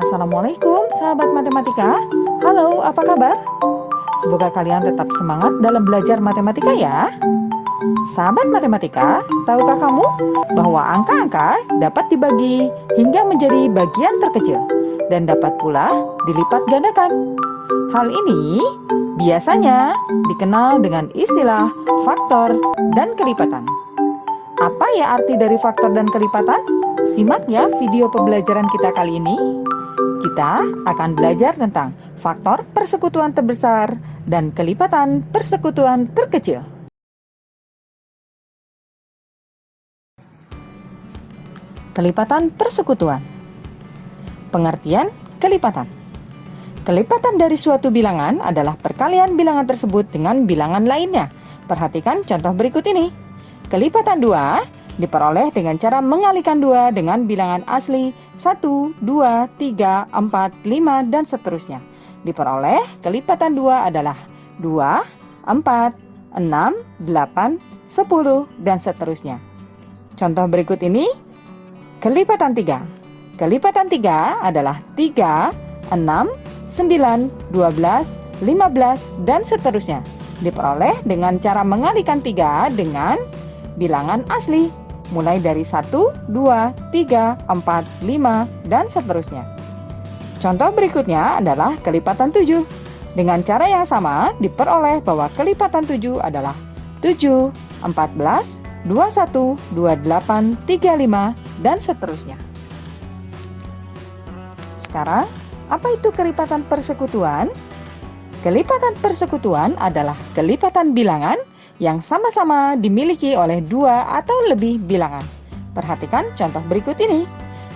Assalamualaikum sahabat matematika. Halo, apa kabar? Semoga kalian tetap semangat dalam belajar matematika ya. Sahabat matematika, tahukah kamu bahwa angka-angka dapat dibagi hingga menjadi bagian terkecil dan dapat pula dilipat gandakan? Hal ini biasanya dikenal dengan istilah faktor dan kelipatan. Apa ya arti dari faktor dan kelipatan? Simak ya video pembelajaran kita kali ini. Kita akan belajar tentang faktor persekutuan terbesar dan kelipatan persekutuan terkecil. Kelipatan persekutuan. Pengertian kelipatan. Kelipatan dari suatu bilangan adalah perkalian bilangan tersebut dengan bilangan lainnya. Perhatikan contoh berikut ini. Kelipatan 2 diperoleh dengan cara mengalikan 2 dengan bilangan asli 1, 2, 3, 4, 5, dan seterusnya. Diperoleh kelipatan 2 adalah 2, 4, 6, 8, 10, dan seterusnya. Contoh berikut ini, kelipatan 3. Kelipatan 3 adalah 3, 6, 9, 12, 15, dan seterusnya. Diperoleh dengan cara mengalikan 3 dengan bilangan asli, mulai dari 1, 2, 3, 4, 5, dan seterusnya. Contoh berikutnya adalah kelipatan 7. Dengan cara yang sama, diperoleh bahwa kelipatan 7 adalah 7, 14, 21, 28, 35, dan seterusnya. Sekarang, apa itu kelipatan persekutuan? Kelipatan persekutuan adalah kelipatan bilangan yang sama-sama dimiliki oleh 2 atau lebih bilangan. Perhatikan contoh berikut ini.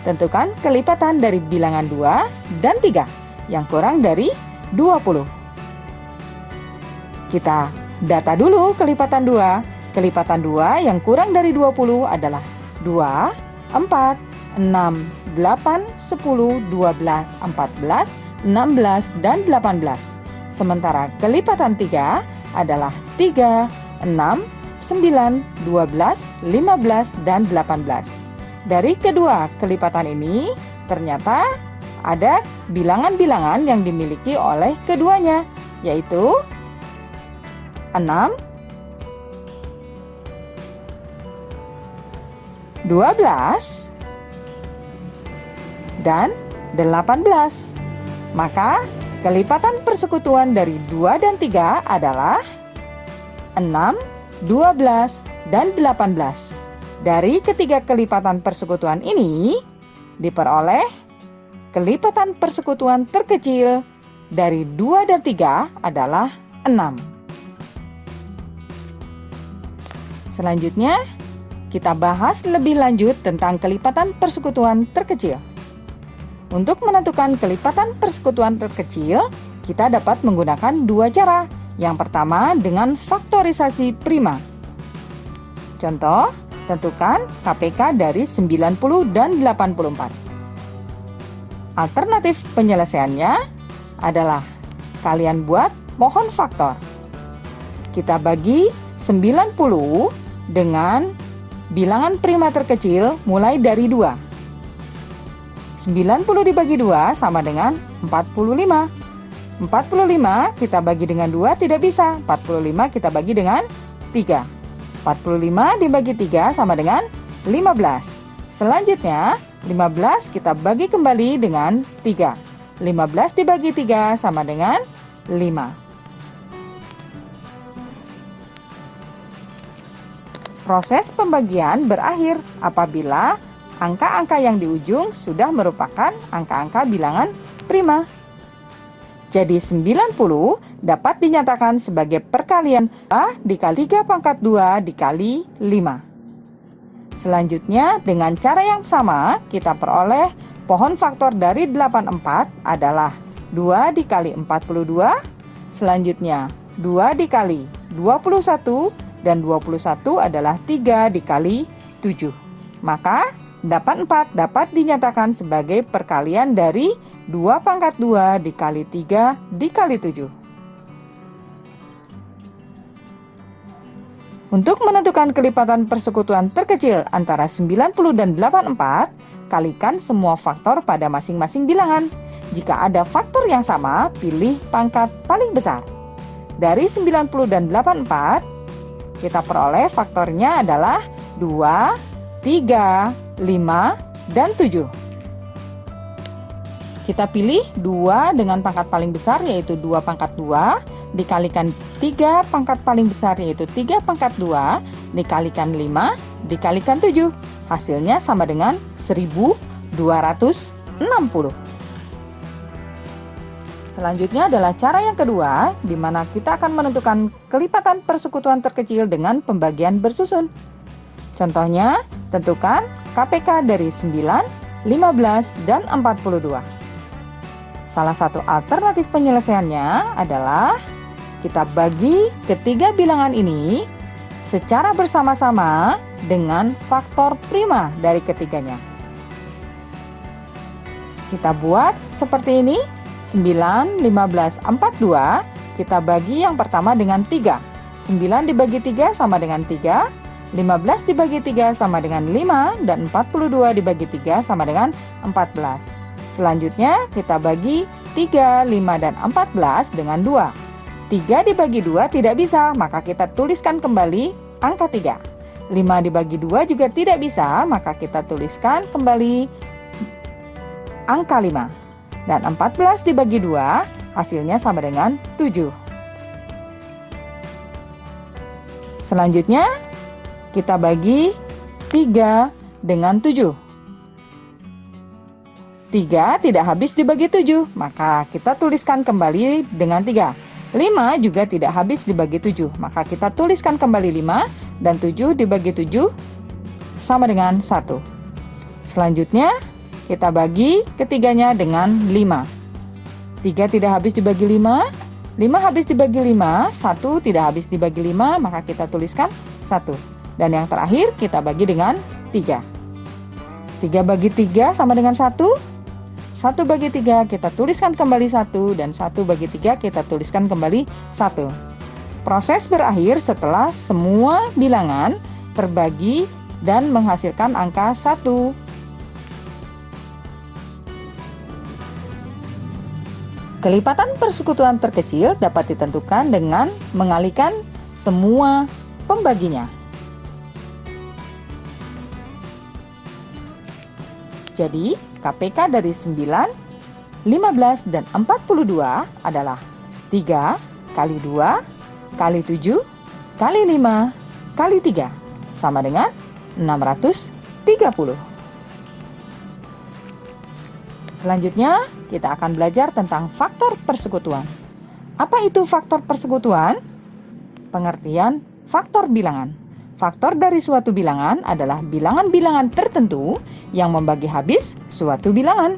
Tentukan kelipatan dari bilangan 2 dan 3 yang kurang dari 20. Kita data dulu kelipatan 2. Kelipatan 2 yang kurang dari 20 adalah 2, 4, 6, 8, 10, 12, 14, 16, dan 18. Sementara kelipatan 3 adalah 3, 6, 9, 12, 15, dan 18. Dari kedua kelipatan ini, ternyata ada bilangan-bilangan yang dimiliki oleh keduanya, yaitu 6, 12, dan 18. Maka kelipatan persekutuan dari 2 dan 3 adalah 6, 12, dan 18. Dari ketiga kelipatan persekutuan ini, diperoleh kelipatan persekutuan terkecil dari 2 dan 3 adalah 6. Selanjutnya, kita bahas lebih lanjut tentang kelipatan persekutuan terkecil. Untuk menentukan kelipatan persekutuan terkecil, kita dapat menggunakan dua cara. Yang pertama dengan faktorisasi prima. Contoh, tentukan KPK dari 90 dan 84. Alternatif penyelesaiannya adalah kalian buat pohon faktor. Kita bagi 90 dengan bilangan prima terkecil mulai dari 2. 90 dibagi 2 sama dengan 45. 45 kita bagi dengan 2 tidak bisa. 45 kita bagi dengan 3. 45 dibagi 3 sama dengan 15. Selanjutnya 15 kita bagi kembali dengan 3. 15 dibagi 3 sama dengan 5. Proses pembagian berakhir apabila angka-angka yang di ujung sudah merupakan angka-angka bilangan prima. Jadi 90 dapat dinyatakan sebagai perkalian 2 dikali 3 pangkat 2 dikali 5. Selanjutnya dengan cara yang sama kita peroleh pohon faktor dari 84 adalah 2 dikali 42. Selanjutnya 2 dikali 21 dan 21 adalah 3 dikali 7. Maka 84 dapat dinyatakan sebagai perkalian dari 2 pangkat 2 dikali 3 dikali 7. Untuk menentukan kelipatan persekutuan terkecil antara 90 dan 84, kalikan semua faktor pada masing-masing bilangan. Jika ada faktor yang sama, pilih pangkat paling besar. Dari 90 dan 84, kita peroleh faktornya adalah 2, 3, 5, dan 7. Kita pilih 2 dengan pangkat paling besar yaitu 2 pangkat 2 dikalikan 3 pangkat paling besar yaitu 3 pangkat 2 dikalikan 5 dikalikan 7. Hasilnya sama dengan 1260. Selanjutnya adalah cara yang kedua, di mana kita akan menentukan kelipatan persekutuan terkecil dengan pembagian bersusun. Contohnya, tentukan KPK dari 9, 15, dan 42. Salah satu alternatif penyelesaiannya adalah kita bagi ketiga bilangan ini secara bersama-sama dengan faktor prima dari ketiganya. Kita buat seperti ini, 9, 15, 42, kita bagi yang pertama dengan 3. 9 dibagi 3 sama dengan 3, 15 dibagi 3 sama dengan 5, dan 42 dibagi 3 sama dengan 14. Selanjutnya kita bagi 3, 5, dan 14 dengan 2. 3 dibagi 2 tidak bisa, maka kita tuliskan kembali angka 3. 5 dibagi 2 juga tidak bisa, maka kita tuliskan kembali angka 5. Dan 14 dibagi 2 hasilnya sama dengan 7. Selanjutnya kita bagi 3 dengan 7. 3 tidak habis dibagi 7, maka kita tuliskan kembali dengan 3. 5 juga tidak habis dibagi 7, maka kita tuliskan kembali 5, dan 7 dibagi 7 sama dengan 1. Selanjutnya kita bagi ketiganya dengan 5. 3 tidak habis dibagi 5, 5 habis dibagi 5, 1 tidak habis dibagi 5, maka kita tuliskan 1. Dan yang terakhir kita bagi dengan 3. 3 bagi 3 sama dengan 1. 1 bagi 3 kita tuliskan kembali 1, dan 1 bagi 3 kita tuliskan kembali 1. Proses berakhir setelah semua bilangan terbagi dan menghasilkan angka 1. Kelipatan persekutuan terkecil dapat ditentukan dengan mengalihkan semua pembaginya. Jadi, KPK dari 9, 15, dan 42 adalah 3 kali 2 kali 7 kali 5 kali 3 sama dengan 630. Selanjutnya, kita akan belajar tentang faktor persekutuan. Apa itu faktor persekutuan? Pengertian faktor bilangan. Faktor dari suatu bilangan adalah bilangan-bilangan tertentu yang membagi habis suatu bilangan.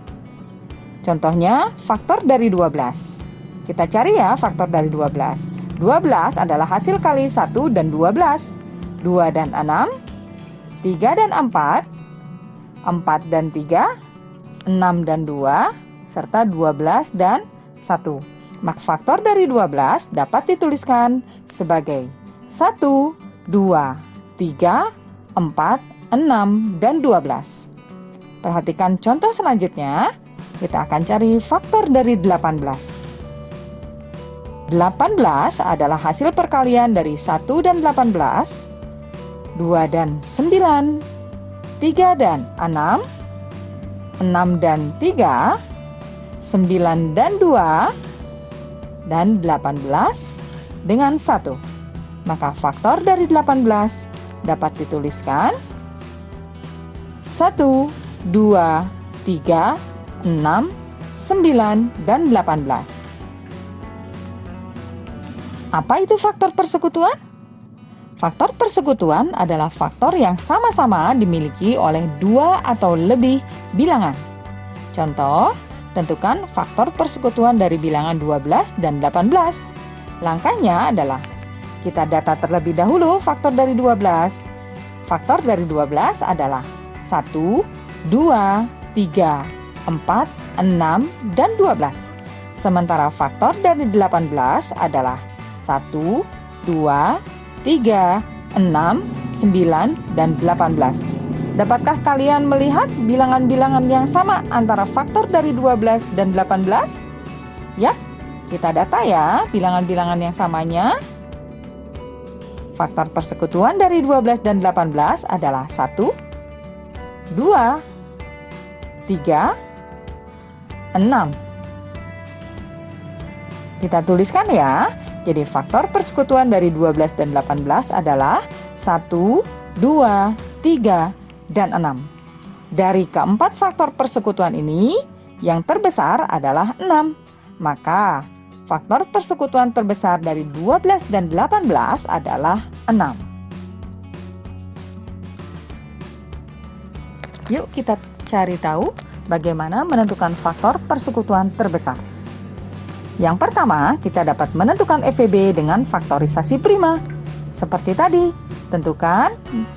Contohnya, faktor dari 12. Kita cari ya faktor dari 12. 12 adalah hasil kali 1 dan 12. 2 dan 6, 3 dan 4, 4 dan 3, 6 dan 2, serta 12 dan 1. Maka faktor dari 12 dapat dituliskan sebagai 1, 2, 3, 4, 6, dan 12. Perhatikan contoh selanjutnya, kita akan cari faktor dari 18. 18 adalah hasil perkalian dari 1 dan 18, 2 dan 9, 3 dan 6, 6 dan 3, 9 dan 2, dan 18 dengan 1. Maka faktor dari 18 dapat dituliskan 1, 2, 3, 6, 9, dan 18. Apa itu faktor persekutuan? Faktor persekutuan adalah faktor yang sama-sama dimiliki oleh 2 atau lebih bilangan. Contoh, tentukan faktor persekutuan dari bilangan 12 dan 18. Langkahnya adalah kita data terlebih dahulu faktor dari 12. Faktor dari 12 adalah 1, 2, 3, 4, 6, dan 12. Sementara faktor dari 18 adalah 1, 2, 3, 6, 9, dan 18. Dapatkah kalian melihat bilangan-bilangan yang sama antara faktor dari 12 dan 18? Ya, kita data ya bilangan-bilangan yang samanya. Faktor persekutuan dari 12 dan 18 adalah 1, 2, 3, 6. Kita tuliskan ya. Jadi faktor persekutuan dari 12 dan 18 adalah 1, 2, 3, dan 6. Dari keempat faktor persekutuan ini, yang terbesar adalah 6. Maka, faktor persekutuan terbesar dari 12 dan 18 adalah 6. Yuk kita cari tahu bagaimana menentukan faktor persekutuan terbesar. Yang pertama, kita dapat menentukan FVB dengan faktorisasi prima. Seperti tadi, tentukan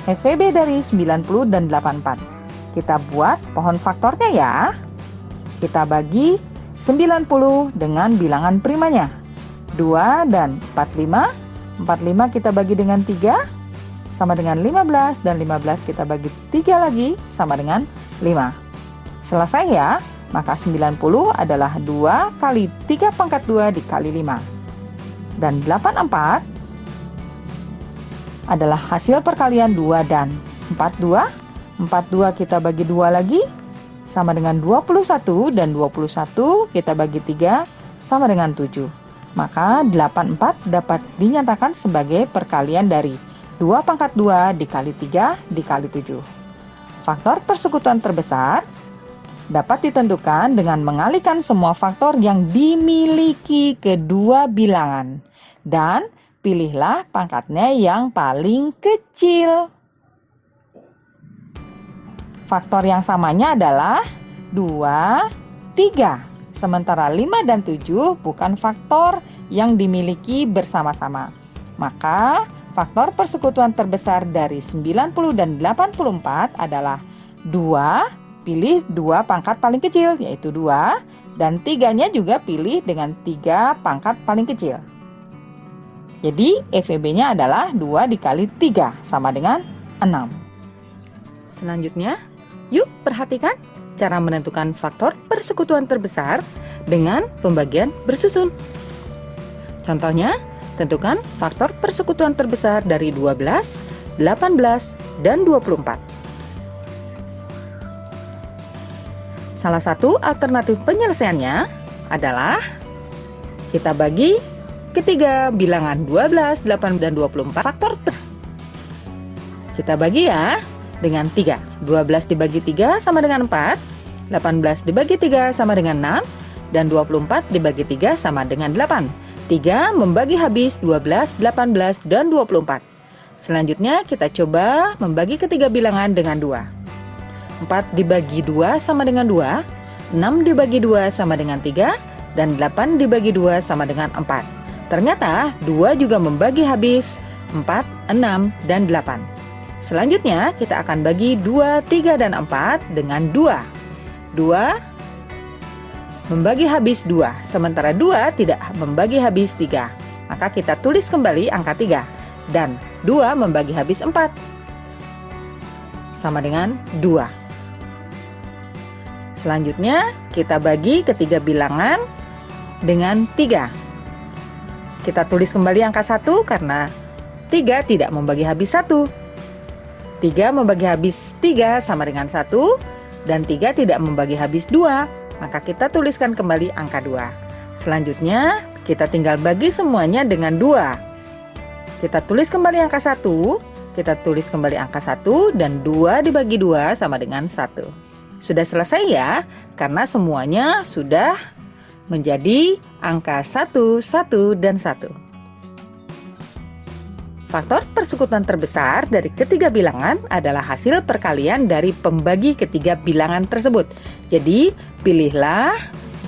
FVB dari 90 dan 84. Kita buat pohon faktornya ya. Kita bagi 90 dengan bilangan primanya 2 dan 45. 45 kita bagi dengan 3 sama dengan 15, dan 15 kita bagi 3 lagi sama dengan 5. Selesai ya. Maka 90 adalah 2 kali 3 pangkat 2 dikali 5. Dan 84 adalah hasil perkalian 2 dan 42. 42 kita bagi 2 lagi sama dengan 21, dan 21 kita bagi 3 sama dengan 7. Maka 84 dapat dinyatakan sebagai perkalian dari 2 pangkat 2 dikali 3 dikali 7. Faktor persekutuan terbesar dapat ditentukan dengan mengalihkan semua faktor yang dimiliki kedua bilangan. Dan pilihlah pangkatnya yang paling kecil. Faktor yang samanya adalah 2, 3. Sementara 5 dan 7 bukan faktor yang dimiliki bersama-sama. Maka faktor persekutuan terbesar dari 90 dan 84 adalah 2. Pilih 2 pangkat paling kecil, yaitu 2, dan 3-nya juga pilih dengan 3 pangkat paling kecil. Jadi FVB-nya adalah 2 dikali 3 sama dengan 6. Selanjutnya, yuk perhatikan cara menentukan faktor persekutuan terbesar dengan pembagian bersusun. Contohnya, tentukan faktor persekutuan terbesar dari 12, 18, dan 24. Salah satu alternatif penyelesaiannya adalah kita bagi ketiga bilangan 12, 8, dan 24 faktor. Kita bagi ya dengan 3. 12 dibagi 3 sama dengan 4, 18 dibagi 3 sama dengan 6, dan 24 dibagi 3 sama dengan 8. 3 membagi habis 12, 18, dan 24. Selanjutnya kita coba membagi ketiga bilangan dengan 2. 4 dibagi 2 sama dengan 2, 6 dibagi 2 sama dengan 3, dan 8 dibagi 2 sama dengan 4. Ternyata 2 juga membagi habis 4, 6, dan 8. Selanjutnya kita akan bagi 2, 3, dan 4 dengan 2. 2 membagi habis 2, sementara 2 tidak membagi habis 3. Maka kita tulis kembali angka 3, dan 2 membagi habis 4 sama dengan 2. Selanjutnya kita bagi ketiga bilangan dengan 3. Kita tulis kembali angka 1 karena 3 tidak membagi habis 1. 3 membagi habis 3 sama dengan 1, dan 3 tidak membagi habis 2. Maka kita tuliskan kembali angka 2. Selanjutnya kita tinggal bagi semuanya dengan 2. Kita tulis kembali angka 1, kita tulis kembali angka 1, dan 2 dibagi 2 sama dengan 1. Sudah selesai ya, karena semuanya sudah menjadi angka 1, 1, dan 1. Faktor persekutuan terbesar dari ketiga bilangan adalah hasil perkalian dari pembagi ketiga bilangan tersebut. Jadi, pilihlah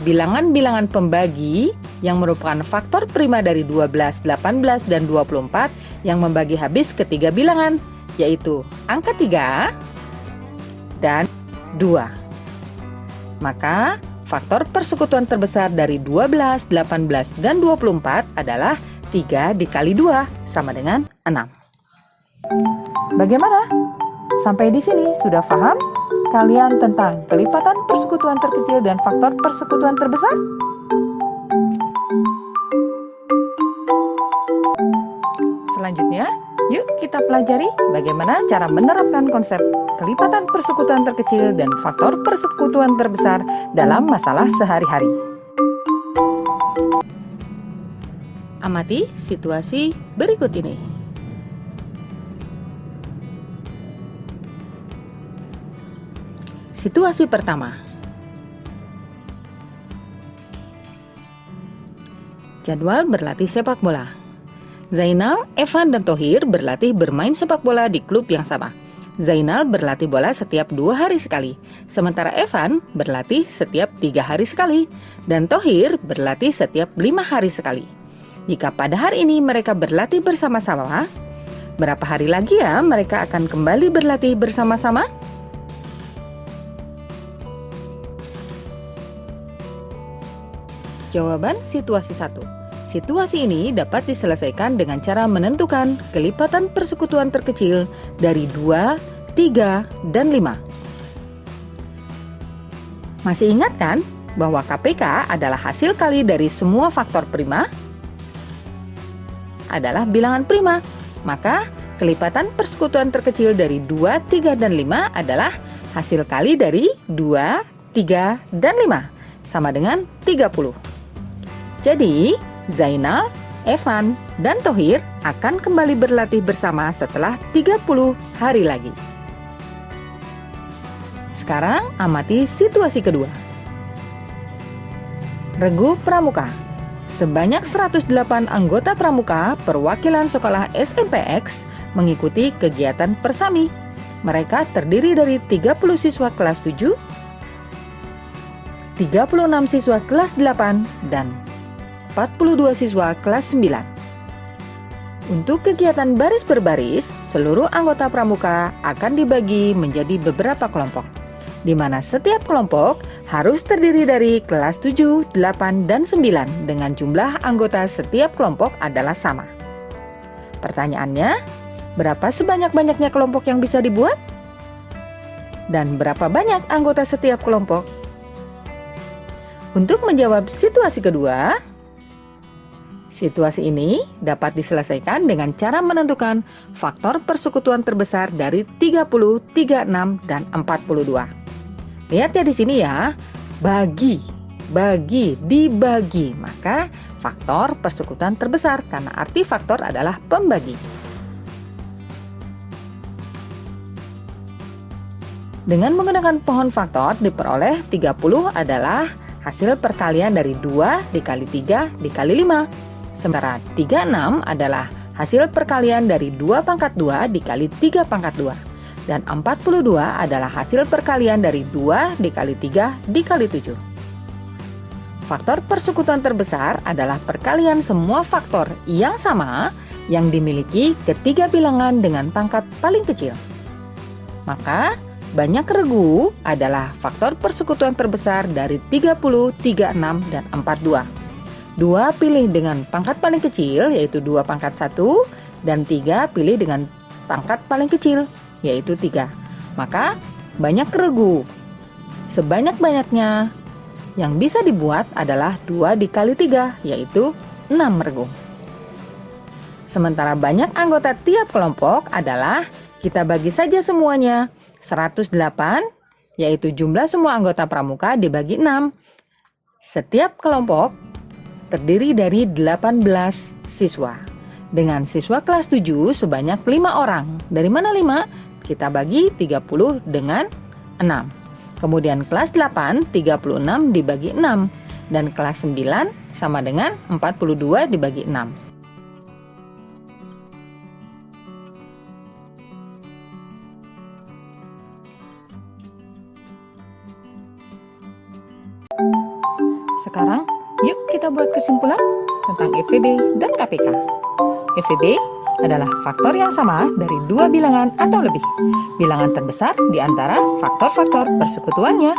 bilangan-bilangan pembagi yang merupakan faktor prima dari 12, 18, dan 24 yang membagi habis ketiga bilangan, yaitu angka 3 dan 2. Maka faktor persekutuan terbesar dari 12, 18, dan 24 adalah 3 dikali 2 sama dengan 6. Bagaimana? Sampai di sini sudah paham kalian tentang kelipatan persekutuan terkecil dan faktor persekutuan terbesar? Selanjutnya, yuk kita pelajari bagaimana cara menerapkan konsep kelipatan persekutuan terkecil dan faktor persekutuan terbesar dalam masalah sehari-hari. Amati situasi berikut ini. Situasi pertama. Jadwal berlatih sepak bola. Zainal, Evan, dan Thohir berlatih bermain sepak bola di klub yang sama. Zainal berlatih bola setiap 2 hari sekali, sementara Evan berlatih setiap 3 hari sekali, dan Thohir berlatih setiap 5 hari sekali. Jika pada hari ini mereka berlatih bersama-sama, berapa hari lagi ya mereka akan kembali berlatih bersama-sama? Jawaban situasi 1. Situasi ini dapat diselesaikan dengan cara menentukan kelipatan persekutuan terkecil dari 2, 3, dan 5. Masih ingat kan bahwa KPK adalah hasil kali dari semua faktor prima? Adalah bilangan prima. Maka kelipatan persekutuan terkecil dari 2, 3, dan 5 adalah hasil kali dari 2, 3, dan 5. Sama dengan 30. Jadi, Zainal, Evan, dan Thohir akan kembali berlatih bersama setelah 30 hari lagi. Sekarang amati situasi kedua. Regu Pramuka. Sebanyak 108 anggota Pramuka perwakilan sekolah SMPX mengikuti kegiatan Persami. Mereka terdiri dari 30 siswa kelas 7, 36 siswa kelas 8, dan 42 siswa kelas 9. Untuk kegiatan baris berbaris, seluruh anggota pramuka akan dibagi menjadi beberapa kelompok, di mana setiap kelompok harus terdiri dari kelas 7, 8, dan 9 dengan jumlah anggota setiap kelompok adalah sama. Pertanyaannya, berapa sebanyak-banyaknya kelompok yang bisa dibuat? Dan berapa banyak anggota setiap kelompok? Untuk menjawab situasi kedua, situasi ini dapat diselesaikan dengan cara menentukan faktor persekutuan terbesar dari 30, 36, dan 42. Lihat ya di sini ya, bagi, dibagi, maka faktor persekutuan terbesar karena arti faktor adalah pembagi. Dengan menggunakan pohon faktor diperoleh 30 adalah hasil perkalian dari 2 dikali 3 dikali 5. Sementara 36 adalah hasil perkalian dari 2 pangkat 2 dikali 3 pangkat 2. Dan 42 adalah hasil perkalian dari 2 dikali 3 dikali 7. Faktor persekutuan terbesar adalah perkalian semua faktor yang sama yang dimiliki ketiga bilangan dengan pangkat paling kecil. Maka, banyak regu adalah faktor persekutuan terbesar dari 30, 36, dan 42. 2 pilih dengan pangkat paling kecil, yaitu 2 pangkat 1, dan 3 pilih dengan pangkat paling kecil, yaitu 3. Maka, banyak regu. Sebanyak-banyaknya yang bisa dibuat adalah 2 dikali 3, yaitu 6 regu. Sementara banyak anggota tiap kelompok adalah, kita bagi saja semuanya, 108, yaitu jumlah semua anggota pramuka dibagi 6. Setiap kelompok terdiri dari 18 siswa. Dengan siswa kelas 7 sebanyak 5 orang. Dari mana 5? Kita bagi 30 dengan 6. Kemudian kelas 8, 36 dibagi 6. Dan kelas 9 sama dengan 42 dibagi 6. Sekarang, yuk kita buat kesimpulan tentang FVB dan KPK. FVB adalah faktor yang sama dari 2 bilangan atau lebih. Bilangan terbesar di antara faktor-faktor persekutuannya.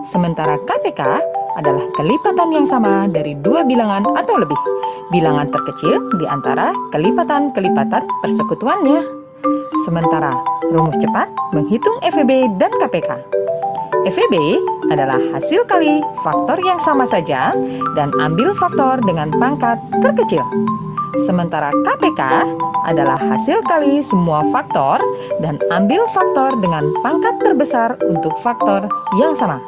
Sementara KPK adalah kelipatan yang sama dari 2 bilangan atau lebih. Bilangan terkecil di antara kelipatan-kelipatan persekutuannya. Sementara rumus cepat menghitung FEB dan KPK. FEB adalah hasil kali faktor yang sama saja dan ambil faktor dengan pangkat terkecil. Sementara KPK adalah hasil kali semua faktor dan ambil faktor dengan pangkat terbesar untuk faktor yang sama.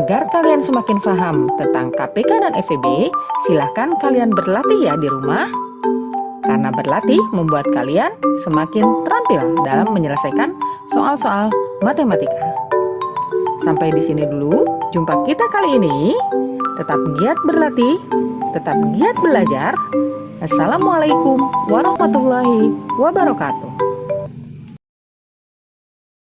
Agar kalian semakin paham tentang KPK dan FEB, silahkan kalian berlatih ya di rumah. Karena berlatih membuat kalian semakin terampil dalam menyelesaikan soal-soal matematika. Sampai di sini dulu jumpa kita kali ini. Tetap giat berlatih, tetap giat belajar. Assalamualaikum warahmatullahi wabarakatuh.